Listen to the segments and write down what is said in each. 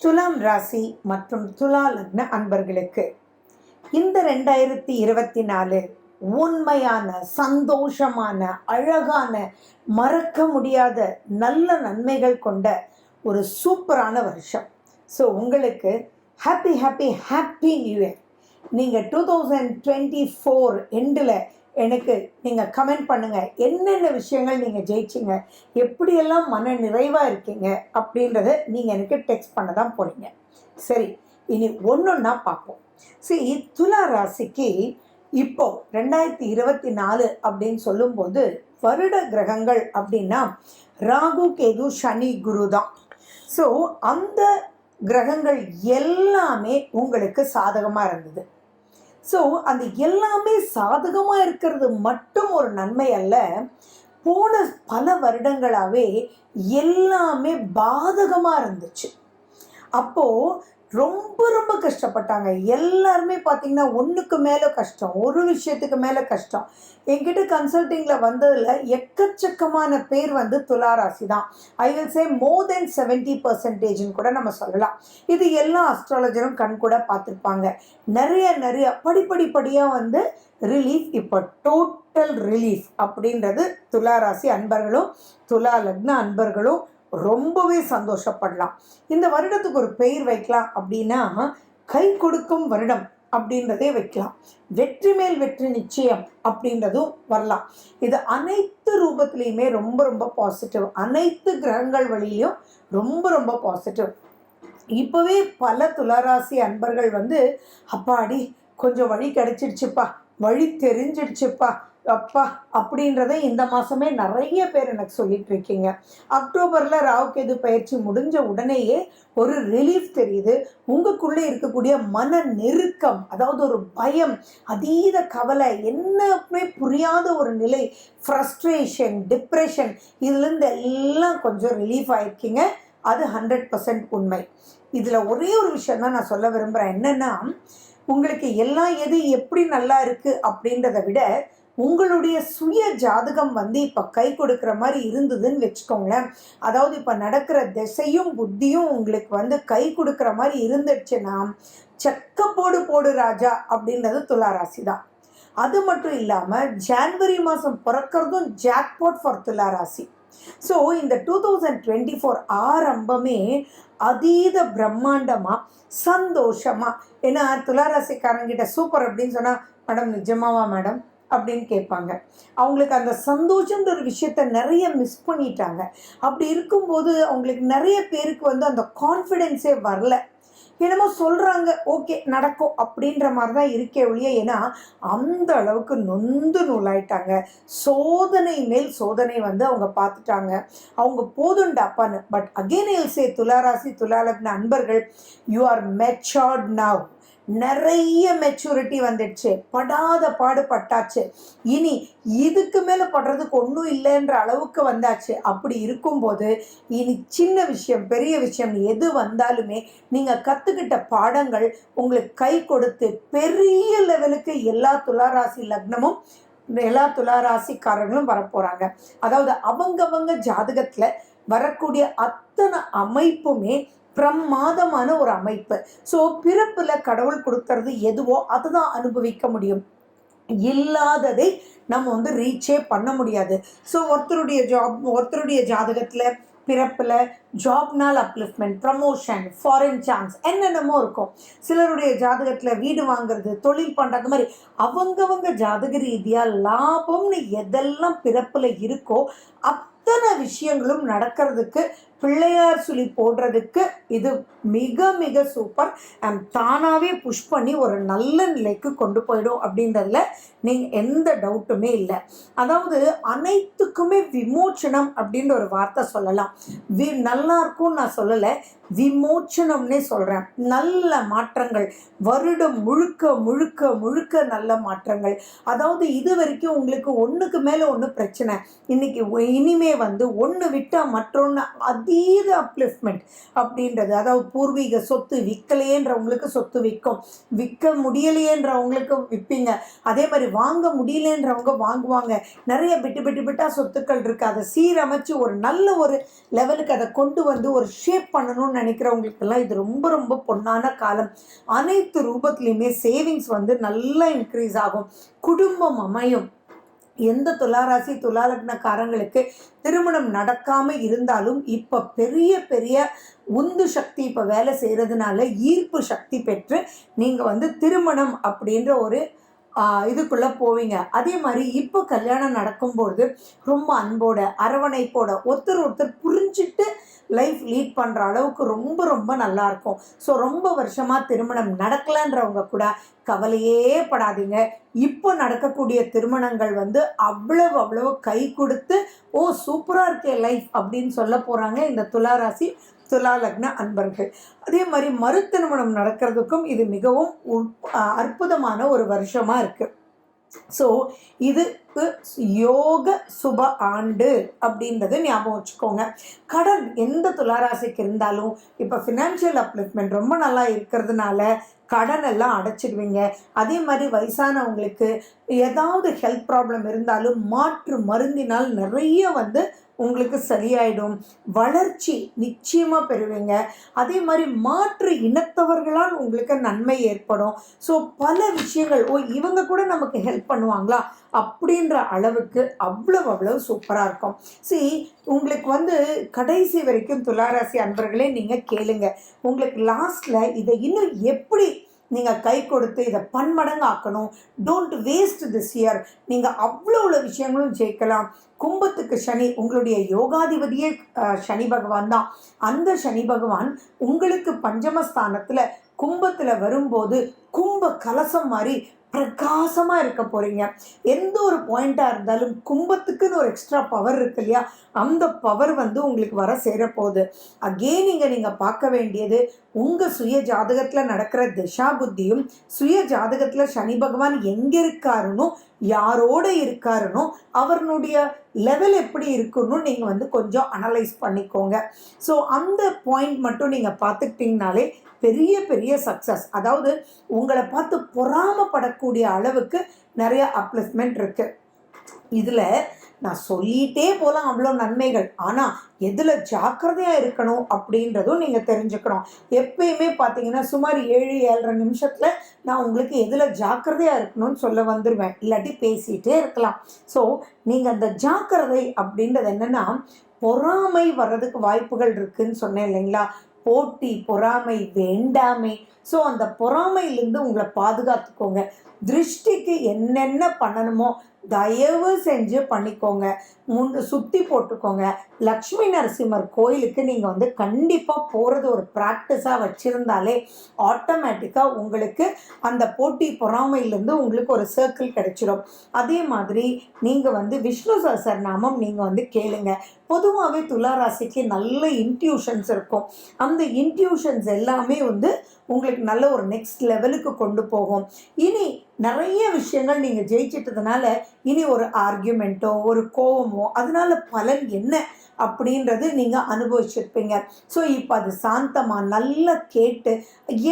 துலாம் ராசி மற்றும் துலா லக்ன அன்பர்களுக்கு இந்த 2024 உண்மையான சந்தோஷமான அழகான மறக்க முடியாத நல்ல நன்மைகள் கொண்ட ஒரு சூப்பரான வருஷம். ஸோ உங்களுக்கு happy happy happy new year. நீங்கள் 2024 எண்டில் எனக்கு நீங்கள் கமெண்ட் பண்ணுங்கள், என்னென்ன விஷயங்கள் நீங்கள் ஜெயிச்சிங்க, எப்படியெல்லாம் மன நிறைவாக இருக்கீங்க அப்படின்றத நீங்கள் எனக்கு டெக்ஸ்ட் பண்ண தான் போகிறீங்க. சரி, இனி ஒன்றொன்னா பார்ப்போம். சரி, துலா ராசிக்கு இப்போ 2024 அப்படின்னு சொல்லும்போது வருட கிரகங்கள் அப்படின்னா ராகு கேது சனி குரு தான். ஸோ அந்த கிரகங்கள் எல்லாமே உங்களுக்கு சாதகமாக இருந்தது. ஸோ அந்த எல்லாமே சாதகமாக இருக்கிறது மட்டும் ஒரு நன்மை அல்ல, போன பல வருடங்களாகவே எல்லாமே பாதகமாக இருந்துச்சு. அப்போது ரொம்ப ரொம்ப கஷ்டப்பட்டாங்க எல்லாருமே. பார்த்திங்கன்னா ஒன்றுக்கு மேலே கஷ்டம், ஒரு விஷயத்துக்கு மேலே கஷ்டம். என்கிட்ட கன்சல்டிங்கில் வந்ததில் எக்கச்சக்கமான பேர் துளாராசி தான். ஐ வில் சே மோர் தென் 70% கூட நம்ம சொல்லலாம். இது எல்லா அஸ்ட்ராலஜரும் கண் கூட பார்த்துருப்பாங்க. நிறைய படிப்படியாக ரிலீஃப், இப்போ டோட்டல் ரிலீஃப் அப்படின்றது துளாராசி அன்பர்களும் துலா லக்ன அன்பர்களும் ரொம்பவே சந்தோஷப்படலாம். இந்த வருடத்துக்கு ஒரு பெயர் வைக்கலாம் அப்படின்னா கை கொடுக்கும் வருடம் அப்படின்றதே வைக்கலாம். வெற்றி மேல் வெற்றி நிச்சயம் அப்படின்றதும் வரலாம். இது அனைத்து ரூபத்திலையுமே ரொம்ப ரொம்ப பாசிட்டிவ். அனைத்து கிரகங்கள் வழியிலையும் ரொம்ப ரொம்ப பாசிட்டிவ். இப்போவே பல துளாராசி அன்பர்கள் அப்பாடி கொஞ்சம் வழி கிடைச்சிடுச்சுப்பா, வழி தெரிஞ்சிடுச்சுப்பா அப்பா அப்படின்றத இந்த மாதமே நிறைய பேர் எனக்கு சொல்லிட்டு இருக்கீங்க. அக்டோபரில் ராகுகேது பயிற்சி முடிஞ்ச உடனேயே ஒரு ரிலீஃப் தெரியுது. உங்களுக்குள்ளே இருக்கக்கூடிய மன நெருக்கம், அதாவது ஒரு பயம், அதீத கவலை, என்னமே புரியாத ஒரு நிலை, ஃப்ரஸ்ட்ரேஷன், டிப்ரெஷன், இதுலேருந்து எல்லாம் கொஞ்சம் ரிலீஃப் ஆகிருக்கீங்க. அது 100% உண்மை. இதில் ஒரே ஒரு விஷயம் தான் நான் சொல்ல விரும்புகிறேன். என்னென்னா, உங்களுக்கு எல்லாம் எது எப்படி நல்லா இருக்குது அப்படின்றத விட உங்களுடைய சுய ஜாதகம் இப்போ கை கொடுக்குற மாதிரி இருந்ததுன்னு வச்சுக்கோங்களேன். அதாவது இப்போ நடக்கிற திசையும் புத்தியும் உங்களுக்கு கை கொடுக்குற மாதிரி இருந்துச்சுன்னா செக்க போடு ராஜா அப்படின்றது துளாராசி தான். அது மட்டும் இல்லாமல் ஜான்வரி மாதம் பிறக்கிறதும் ஜாக்பாட் ஃபார் துளாராசி. ஸோ இந்த 2024 ஆரம்பமே அதீத பிரம்மாண்டமாக சந்தோஷமாக. ஏன்னா துளாராசிக்காரங்கிட்ட சூப்பர் அப்படின்னு சொன்னால், மேடம் நிஜமாவா மேடம் அப்படின்னு கேட்பாங்க. அவங்களுக்கு அந்த சந்தோஷன்ற ஒரு விஷயத்த நிறைய மிஸ் பண்ணிட்டாங்க. அப்படி இருக்கும்போது அவங்களுக்கு நிறைய பேருக்கு அந்த கான்ஃபிடென்ஸே வரல. என்னமோ சொல்கிறாங்க, ஓகே நடக்கும் அப்படின்ற மாதிரி தான் இருக்கே ஒழிய. ஏன்னா அந்த அளவுக்கு நொந்து நூலாயிட்டாங்க. சோதனை மேல் சோதனை அவங்க பார்த்துட்டாங்க. அவங்க போதுண்டாப்பான்னு. பட் அகெயின் இல் சே துளாராசி துலா லக்ன அன்பர்கள், யூ ஆர் மெச்சூர்ட் நவ். நிறைய மெச்சூரிட்டி வந்துடுச்சு. படாத பாடு பட்டாச்சு. இனி இதுக்கு மேலே படுறதுக்கு ஒன்றும் இல்லைன்ற அளவுக்கு வந்தாச்சு. அப்படி இருக்கும்போது இனி சின்ன விஷயம் பெரிய விஷயம் எது வந்தாலுமே நீங்கள் கற்றுக்கிட்ட பாடங்கள் உங்களுக்கு கை கொடுத்து பெரிய லெவலுக்கு எல்லா துளாராசி லக்னமும் எல்லா துளாராசிக்காரர்களும் வரப்போகிறாங்க. அதாவது அவங்கவங்க ஜாதகத்தில் வரக்கூடிய அத்தனை அமைப்புமே பிரமாதமான ஒரு அமைப்பு. ஸோ பிறப்பில் கடவுள் கொடுக்கறது எதுவோ அதுதான் அனுபவிக்க முடியும். இல்லாததை நம்ம ரீச்சே பண்ண முடியாது. ஸோ ஒருத்தருடைய ஜாதகத்தில் பிறப்பில் ஜாப்னால் அப்லிஃப்ட்மெண்ட், ப்ரமோஷன், ஃபாரின் சான்ஸ் என்னென்னமோ இருக்கும். சிலருடைய ஜாதகத்தில் வீடு வாங்குறது, தொழில் பண்ணுறது மாதிரி அவங்கவங்க ஜாதக ரீதியாக லாபம்னு எதெல்லாம் பிறப்பில் இருக்கோ அத்தனை விஷயங்களும் நடக்கிறதுக்கு, பிள்ளையார் சுழி போடுறதுக்கு இது மிக மிக சூப்பர். தானாகவே புஷ் பண்ணி ஒரு நல்ல நிலைக்கு கொண்டு போயிடும் அப்படின்றதுல நீங்கள் எந்த டவுட்டுமே இல்லை. அதாவது அனைத்துக்குமே விமோச்சனம் அப்படின்ற ஒரு வார்த்தை சொல்லலாம். நல்லா இருக்கும்னு நான் சொல்லலை, விமோச்சனம்னே சொல்கிறேன். நல்ல மாற்றங்கள், வருடம் முழுக்க முழுக்க முழுக்க நல்ல மாற்றங்கள். அதாவது இது வரைக்கும் உங்களுக்கு ஒன்றுக்கு மேலே ஒன்று பிரச்சனை, இன்றைக்கி இனிமே ஒன்று விட்டால் மற்றொன்று அதீத அப்லிஃப்ட்மெண்ட் அப்படின்றது. அதாவது பூர்வீக சொத்து விற்கலையேன்றவங்களுக்கு சொத்து விற்கும், விற்க முடியலையேன்றவங்களுக்கு விற்பீங்க, அதே மாதிரி வாங்க முடியலன்றவங்க வாங்குவாங்க. நிறைய பிட்டு பிட்டு பிட்டா சொத்துக்கள் இருக்குது, அதை சீரமைச்சு ஒரு நல்ல ஒரு லெவலுக்கு அதை கொண்டு வந்து ஒரு ஷேப் பண்ணணும்னு நினைக்கிறவங்களுக்கெல்லாம் இது ரொம்ப ரொம்ப பொன்னான காலம். அனைத்து ரூபத்துலேயுமே சேவிங்ஸ் வந்து நல்லா இன்க்ரீஸ் ஆகும், குடும்பம் அமையும். எந்த துளாராசி துளாலக்னக்காரங்களுக்கு திருமணம் நடக்காமல் இருந்தாலும் இப்போ பெரிய பெரிய உந்து சக்தி இப்போ வேலை செய்கிறதுனால ஈர்ப்பு சக்தி பெற்று நீங்கள் வந்து திருமணம் அப்படின்ற ஒரு இதுக்குள்ளே போவீங்க. அதே மாதிரி இப்போ கல்யாணம் நடக்கும்போது ரொம்ப அன்போட அரவணைப்போட ஒருத்தர் ஒருத்தர் புரிஞ்சுட்டு லைஃப் லீட் பண்ணுற அளவுக்கு ரொம்ப ரொம்ப நல்லாயிருக்கும். ஸோ ரொம்ப வருஷமாக திருமணம் நடக்கலைன்றவங்க கூட கவலையே படாதீங்க. இப்போ நடக்கக்கூடிய திருமணங்கள் வந்து அவ்வளவு கை கொடுத்து ஓ சூப்பராக இருக்கே லைஃப் அப்படின்னு சொல்ல போகிறாங்க இந்த துளாராசி துலா லக்ன அன்பர்கள். அதே மாதிரி மறு திருமணம் நடக்கிறதுக்கும் இது மிகவும் அற்புதமான ஒரு வருஷமாக இருக்குது. ஸோ இதுக்கு யோக சுப ஆண்டு அப்படின்றது ஞாபகம் வச்சுக்கோங்க. கடன் எந்த துளாராசிக்கு இருந்தாலும் இப்போ ஃபினான்ஷியல் அப்லிஃப்ட்மெண்ட் ரொம்ப நல்லா இருக்கிறதுனால கடன் எல்லாம் அடைச்சிடுவீங்க. அதே மாதிரி வயசானவங்களுக்கு ஏதாவது ஹெல்த் ப்ராப்ளம் இருந்தாலும் மாற்று மருந்தினால் நிறைய வந்து உங்களுக்கு சரியாயிடும். வளர்ச்சி நிச்சயமாக பெறுவீங்க. அதே மாதிரி மாற்று இனத்தவர்களால் உங்களுக்கு நன்மை ஏற்படும். ஸோ பல விஷயங்கள் இவங்க கூட நமக்கு ஹெல்ப் பண்ணுவாங்களா அப்படின்ற அளவுக்கு அவ்வளவு சூப்பராக இருக்கும். சரி, உங்களுக்கு வந்து கடைசி வரைக்கும் துளாராசி அன்பர்களே நீங்கள் கேளுங்க. உங்களுக்கு லாஸ்ட்டில் இதை இன்னும் எப்படி நீங்கள் கை கொடுத்து இதை பன்மடங்கு ஆக்கணும், டோன்ட் வேஸ்ட் திஸ் இயர், நீங்கள் அவ்வளோ விஷயங்களும் ஜெயிக்கலாம். கும்பத்துக்கு சனி, உங்களுடைய யோகாதிபதியே சனி பகவான் தான். அந்த சனி பகவான் உங்களுக்கு பஞ்சமஸ்தானத்தில் கும்பத்தில் வரும்போது கும்ப கலசம் மாதிரி பிரகாசமாக இருக்க போகிறீங்க. எந்த ஒரு பாயிண்ட்டாக இருந்தாலும் கும்பத்துக்குன்னு ஒரு எக்ஸ்ட்ரா பவர் இருக்கு இல்லையா, அந்த பவர் வந்து உங்களுக்கு வர சேரப்போகுது. அகெயின் நீங்கள் பார்க்க வேண்டியது உங்கள் சுய ஜாதகத்தில் நடக்கிற திசா புத்தியும் சுய ஜாதகத்தில் சனி பகவான் எங்கே இருக்காருன்னு யாரோடு இருக்காருன்னு அவருடைய லெவல் எப்படி இருக்குன்னு நீங்கள் வந்து கொஞ்சம் அனலைஸ் பண்ணிக்கோங்க. ஸோ அந்த பாயிண்ட் மட்டும் நீங்கள் பார்த்துக்கிட்டிங்கனாலே பெரிய பெரிய சக்ஸஸ், அதாவது உங்களை பார்த்து பொறாமப்படக்கூடிய அளவுக்கு நிறைய அப்லிஃப்ட்மெண்ட் இருக்குது. இதில் நான் சொல்லிகிட்டே போகலாம் அவ்வளோ நன்மைகள், ஆனால் எதில் ஜாக்கிரதையாக இருக்கணும் அப்படின்றதும் நீங்கள் தெரிஞ்சுக்கணும். எப்பயுமே பார்த்தீங்கன்னா சுமார் 7-7.5 நிமிஷத்தில் நான் உங்களுக்கு எதில் ஜாக்கிரதையாக இருக்கணும்னு சொல்ல வந்துடுவேன், இல்லாட்டி பேசிகிட்டே இருக்கலாம். ஸோ நீங்கள் அந்த ஜாக்கிரதை அப்படின்றது என்னென்னா, பொறாமை வர்றதுக்கு வாய்ப்புகள் இருக்குதுன்னு சொன்னேன் இல்லைங்களா, போட்டி பொறாமை வேண்டாமே. ஸோ அந்த பொறாமையிலேருந்து உங்களை பாதுகாத்துக்கோங்க. திருஷ்டிக்கு என்னென்ன பண்ணணுமோ தயவு செஞ்சு பண்ணிக்கோங்க. சுற்றி போட்டுக்கோங்க. லக்ஷ்மி நரசிம்மர் கோயிலுக்கு நீங்கள் வந்து கண்டிப்பாக போகிறது ஒரு ப்ராக்டிஸாக வச்சுருந்தாலே ஆட்டோமேட்டிக்காக உங்களுக்கு அந்த போட்டி பொறாமையிலேருந்து உங்களுக்கு ஒரு சர்க்கிள் கிடைச்சிடும். அதே மாதிரி நீங்கள் வந்து விஷ்ணு சஹஸ்ரநாமம் நீங்கள் வந்து கேளுங்க. பொதுவாகவே துளாராசிக்கு நல்ல இன்ட்யூஷன்ஸ் இருக்கும். அந்த இன்ட்யூஷன்ஸ் எல்லாமே வந்து உங்களுக்கு நல்ல ஒரு நெக்ஸ்ட் லெவலுக்கு கொண்டு போகும். இனி நிறைய விஷயங்கள் நீங்கள் ஜெயிச்சிட்டதுனால இனி ஒரு ஆர்கியூமெண்ட்டோ ஒரு கோவமோ அதனால பலன் என்ன அப்படின்றது நீங்கள் அனுபவிச்சிருப்பீங்க. ஸோ இப்போ அது சாந்தமாக நல்லா கேட்டு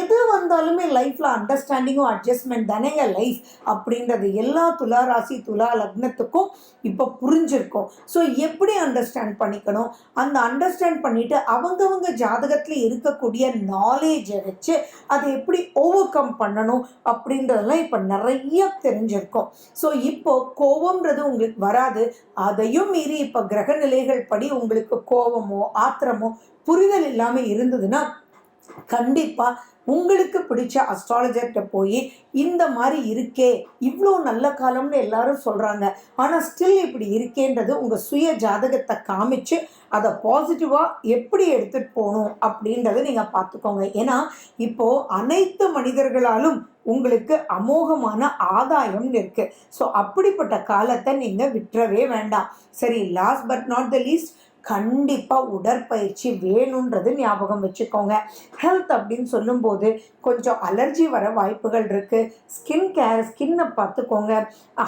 எது வந்தாலுமே லைஃப்பில் அண்டர்ஸ்டாண்டிங்கும் அட்ஜஸ்ட்மெண்ட் தானேங்க லைஃப் அப்படின்றது எல்லா துளாராசி துலா லக்னத்துக்கும் இப்போ புரிஞ்சிருக்கும். ஸோ எப்படி அண்டர்ஸ்டாண்ட் பண்ணிக்கணும், அந்த அண்டர்ஸ்டாண்ட் பண்ணிவிட்டு அவங்கவுங்க ஜாதகத்தில் இருக்கக்கூடிய நாலேஜை வச்சு அதை எப்படி ஓவர் கம் பண்ணணும் அப்படின்றதெல்லாம் இப்போ நிறைய தெரிஞ்சிருக்கும். ஸோ இப்போ கோபம்ன்றது உங்களுக்கு வராது. அதையும் மீறி இப்போ கிரக நிலைகள் படி உங்களுக்கு கோபமோ ஆத்திரமோ புரிதல் இல்லாமல் இருந்ததுன்னா கண்டிப்பாக உங்களுக்கு பிடிச்ச அஸ்ட்ராலஜர்கிட்ட போய் இந்த மாதிரி இருக்கே, இவ்வளோ நல்ல காலம்னு எல்லாரும் சொல்கிறாங்க, ஆனால் ஸ்டில் இப்படி இருக்கேன்றது உங்கள் சுய ஜாதகத்தை காமிச்சு அதை பாசிட்டிவாக எப்படி எடுத்துகிட்டு போகணும் அப்படின்றத நீங்கள் பார்த்துக்கோங்க. ஏன்னா இப்போது அனைத்து மனிதர்களாலும் உங்களுக்கு அமோகமான ஆதாயம் இருக்குது. ஸோ அப்படிப்பட்ட காலத்தை நீங்கள் விட்டுறவே வேண்டாம். சரி, last but not the least, கண்டிப்பாக உடற்பயிற்சி வேணுன்றது ஞாபகம் வச்சுக்கோங்க. ஹெல்த் அப்படின்னு சொல்லும்போது கொஞ்சம் அலர்ஜி வர வாய்ப்புகள் இருக்குது. ஸ்கின்னை பார்த்துக்கோங்க.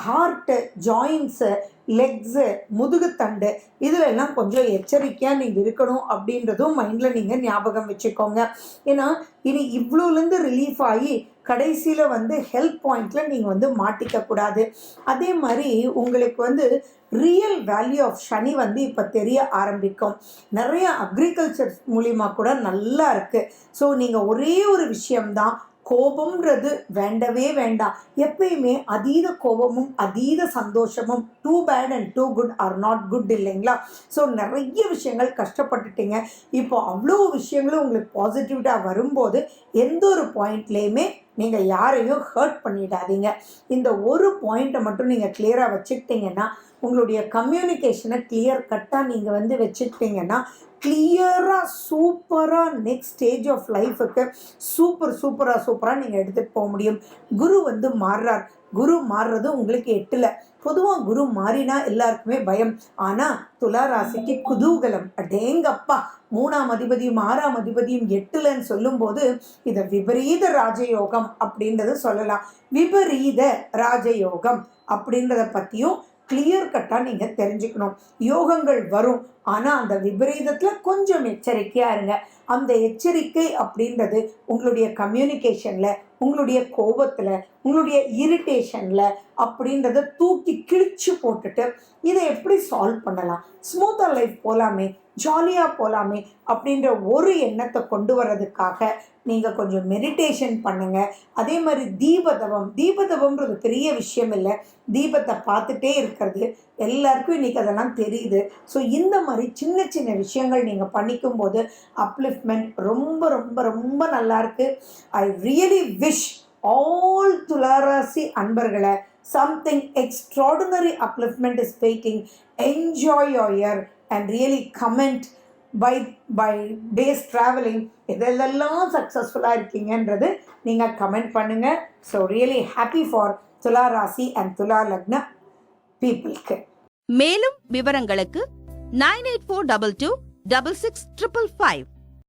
ஹார்ட்டு, ஜாயின்ஸு, லெக்ஸு, முதுகுத்தண்டு இதில் எல்லாம் கொஞ்சம் எச்சரிக்கையாக நீங்கள் இருக்கணும் அப்படின்றதும் மைண்டில் நீங்கள் ஞாபகம் வச்சுக்கோங்க. ஏன்னா இனி இவ்வளோலேருந்து ரிலீஃப் ஆகி கடைசியில் ஹெல்த் பாயிண்டில் நீங்கள் மாட்டிக்கக்கூடாது. அதே மாதிரி உங்களுக்கு ரியல் வேல்யூ ஆஃப் சனி இப்போ தெரிய ஆரம்பிக்கும். நிறைய அக்ரிகல்ச்சர் மூலிமா கூட நல்லா இருக்குது. ஸோ நீங்கள் ஒரே ஒரு விஷயம்தான், கோபம்ன்றது வேண்டவே வேண்டாம். எப்பயுமே அதீத கோபமும் அதீத சந்தோஷமும் too bad and too good are not good இல்லைங்களா? ஸோ நிறைய விஷயங்கள் கஷ்டப்பட்டுட்டீங்க. இப்போ அவ்வளோ விஷயங்களும் உங்களுக்கு பாசிட்டிவிட்டாக வரும்போது எந்த ஒரு பாயிண்ட்லேயுமே நீங்கள் யாரையும் ஹர்ட் பண்ணிடாதீங்க. இந்த ஒரு பாயிண்ட்டை மட்டும் நீங்கள் கிளியராக வச்சுக்கிட்டீங்கன்னா, உங்களுடைய கம்யூனிகேஷனை கிளியர் கட்டாக நீங்கள் வச்சுக்கிட்டீங்கன்னா, கிளியராக சூப்பராக நெக்ஸ்ட் ஸ்டேஜ் ஆஃப் லைஃபுக்கு சூப்பராக நீங்கள் எடுத்துகிட்டு போக முடியும். குரு மாறுறார். குரு மாறுறது உங்களுக்கு 8ல். பொதுவாக குரு மாறினா எல்லாருக்குமே பயம். ஆனால் துலா ராசிக்கு குதூகலம். அடேங்கப்பா, 3ஆம் அதிபதியும் 6ஆம் அதிபதியும் 8லன்னு சொல்லும்போது இதை விபரீத ராஜயோகம் அப்படின்றது சொல்லலாம். விபரீத ராஜயோகம் அப்படின்றத பற்றியும் கிளியர் கட்டாக நீங்கள் தெரிஞ்சுக்கணும். யோகங்கள் வரும், ஆனால் அந்த விபரீதத்தில் கொஞ்சம் எச்சரிக்கையாக இருங்க. அந்த எச்சரிக்கை அப்படின்றது உங்களுடைய கம்யூனிகேஷனில், உங்களுடைய கோபத்தில், உங்களுடைய இரிட்டேஷனில் அப்படின்றத தூக்கி கிழிச்சு போட்டுட்டு இதை எப்படி சால்வ் பண்ணலாம், ஸ்மூத்தாக லைஃப் போகலாமே, ஜாலியாக போகலாமே அப்படின்ற ஒரு எண்ணத்தை கொண்டு வர்றதுக்காக நீங்கள் கொஞ்சம் மெடிடேஷன் பண்ணுங்கள். அதே மாதிரி தீபதவம்ன்றது பெரிய விஷயம் இல்லை. தீபத்தை பார்த்துட்டே இருக்கிறது எல்லாருக்கும் இன்றைக்கி அதெல்லாம் தெரியுது. ஸோ இந்த மாதிரி சின்ன சின்ன விஷயங்கள் நீங்கள் பண்ணிக்கும்போது அப்லிஃப்ட்மெண்ட் ரொம்ப ரொம்ப ரொம்ப நல்லாயிருக்கு. ஐ ரியலி விஷ் ஆல் துளாராசி அன்பர்களை something extraordinary upliftment is waiting. Enjoy your year and really comment by days traveling இதெல்லாம் சக்ஸஸ்ஃபுல்லாக இருக்கீங்கன்றது நீங்கள் கமெண்ட் பண்ணுங்கள். ஸோ ரியலி ஹாப்பி ஃபார் துலா ராசி அண்ட் துலா லக்ன பீப்புளுக்கு. மேலும் விவரங்களுக்கு 9842266555